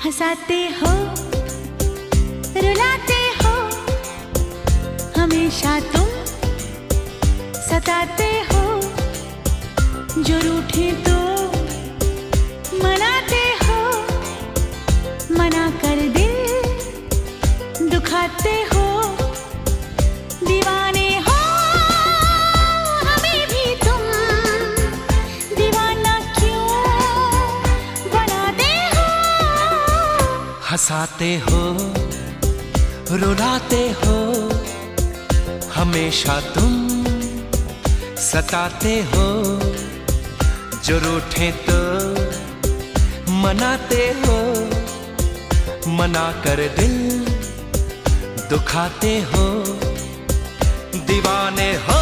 हंसाते हो, रुलाते हो, हमेशा तुम सताते हो। जो रूठे तो मनाते हो, मना कर दिल दुखाते हो। दीवाने हो हमें भी तुम, दीवाना क्यों बनाते हो। हंसाते हो, रुलाते हो, हमेशा तुम सताते हो। जो रूठे तो मनाते हो, मना कर दिल दुखाते हो। दीवाने हो